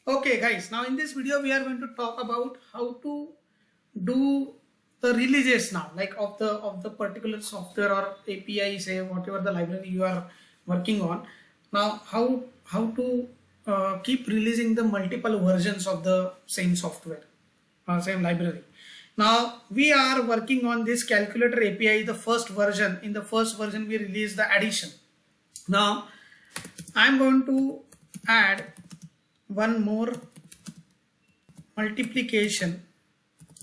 Okay guys, now in this video we are going to talk about how to do the releases now, like of the particular software or API, say whatever the library you are working on. Now how to keep releasing the multiple versions of the same software, same library. Now we are working on this calculator API, the first version. In the first version we release the addition. Now I'm going to add one more multiplication,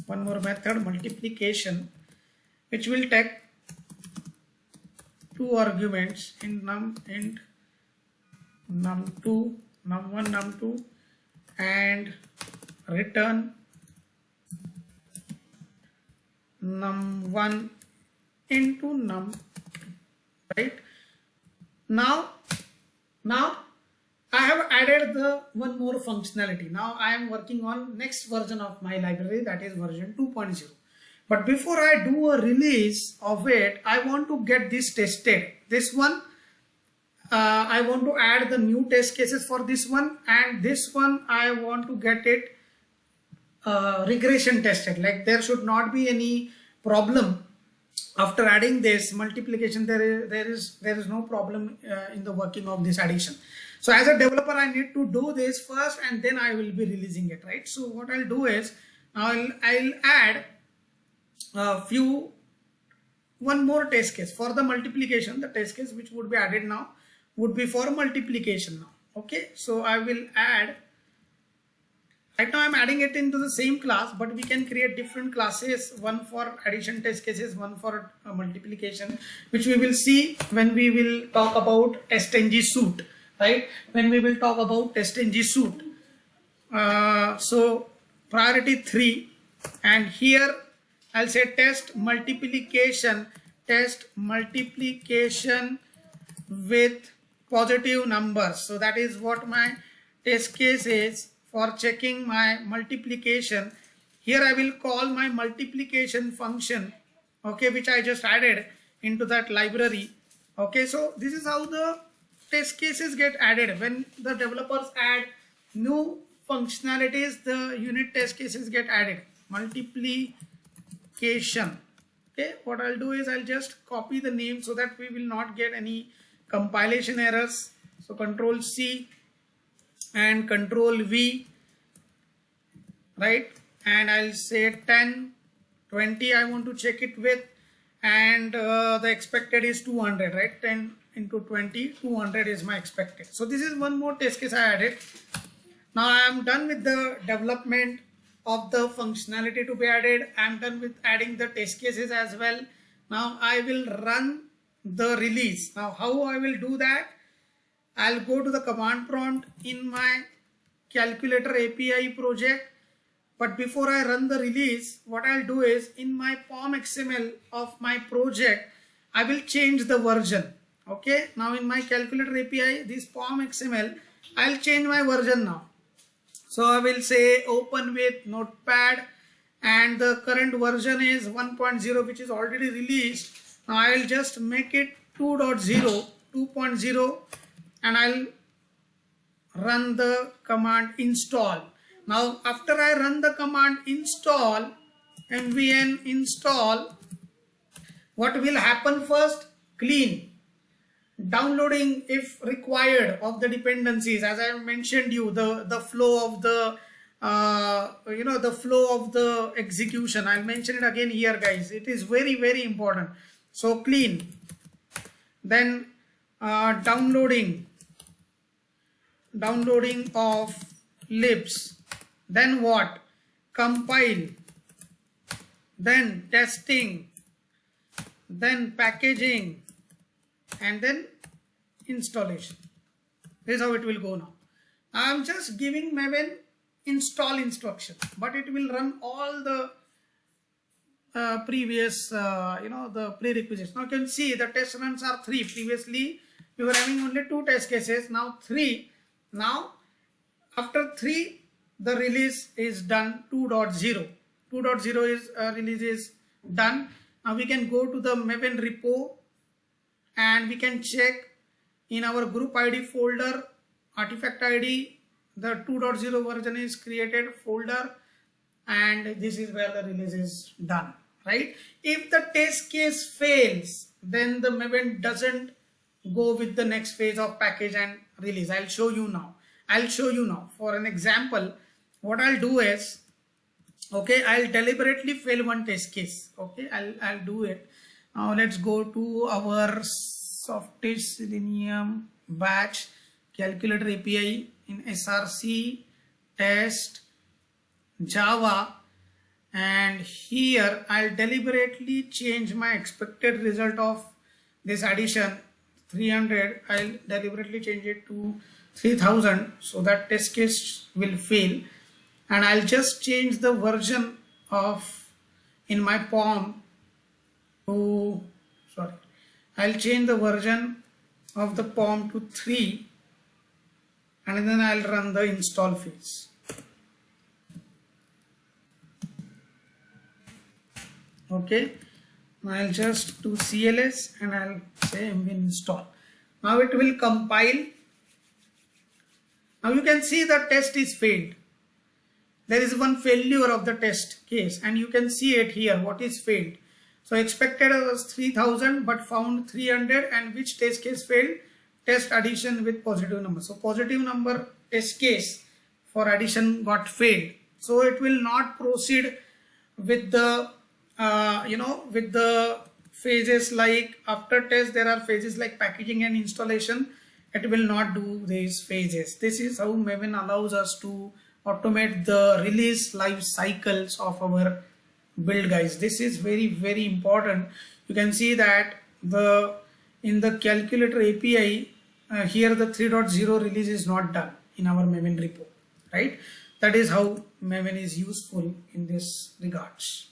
one more method, multiplication, which will take two arguments in num and num2, num1, num2, and return num1 into num, right? Now I have added the one more functionality. Now I am working on next version of my library, that is version 2.0. But before I do a release of it, I want to get this tested. This one, I want to add the new test cases for this one, and this one I want to get it regression tested. Like there should not be any problem after adding this multiplication. There is no problem in the working of this addition. So as a developer, I need to do this first and then I will be releasing it, right? So what I'll do is I'll add one more test case for the multiplication. The test case which would be added now would be for multiplication now. Okay, so I will add. Right now I'm adding it into the same class, but we can create different classes, one for addition test cases, one for multiplication, which we will see when we will talk about TestNG suite, right? When we will talk about TestNG suite. So priority 3, and here I'll say test multiplication with positive numbers. So that is what my test case is for checking my multiplication. Here I will call my multiplication function, okay, which I just added into that library. Okay, so this is how the test cases get added. When the developers add new functionalities, the unit test cases get added. Multiplication. Okay, what I'll do is I'll just copy the name so that we will not get any compilation errors. So Control C and Control V, right? And I'll say 10, 20 I want to check it with, and the expected is 200, right? 10 into 20, 200 is my expected. So this is one more test case I added. Now I am done with the development of the functionality to be added. I am done with adding the test cases as well. Now I will run the release. Now how I will do that? I'll go to the command prompt in my calculator API project. But before I run the release, what I'll do is in my POM XML of my project, I will change the version. Okay, now in my calculator API, this POM XML, I'll change my version now. So I will say open with notepad, and the current version is 1.0, which is already released. Now I'll just make it 2.0, and I'll run the command install. Now after I run the command install, mvn install, what will happen first? Clean downloading if required of the dependencies. As I mentioned you, the flow of the the flow of the execution. I'll mention it again here, guys. It is very important. So clean, then downloading of libs, then what? Compile, then testing, then packaging, and then installation. This is how it will go now. I am just giving Maven install instruction, but it will run all the previous the prerequisites. Now you can see the test runs are 3. Previously we were having only 2 test cases, now 3. Now after 3 the release is done. 2.0 is release is done. Now we can go to the Maven repo and we can check in our group ID folder, artifact ID, the 2.0 version is created folder, and this is where the release is done, right? If the test case fails, then the Maven doesn't go with the next phase of package and release. I'll show you now. For an example, what I'll do is, okay, I'll deliberately fail one test case. Okay, I'll do it. Now let's go to our Softish Selenium batch calculator API in src test Java, and here I'll deliberately change my expected result of this addition 300. I'll deliberately change it to 3000 so that test case will fail, and I'll just change the version of in my POM to, sorry, I'll change the version of the POM to 3, and then I'll run the install phase. Okay, I'll just do CLS and I'll say mv install. Now it will compile. Now you can see the test is failed. There is one failure of the test case, and you can see it here what is failed. So expected was 3000 but found 300, and which test case failed? Test addition with positive number. So positive number test case for addition got failed. So it will not proceed with the with the phases like after test. There are phases like packaging and installation. It will not do these phases. This is how Maven allows us to automate the release life cycles of our build, guys. This is very, very important. You can see that in the calculator API here the 3.0 release is not done in our Maven repo, right? That is how Maven is useful in this regards.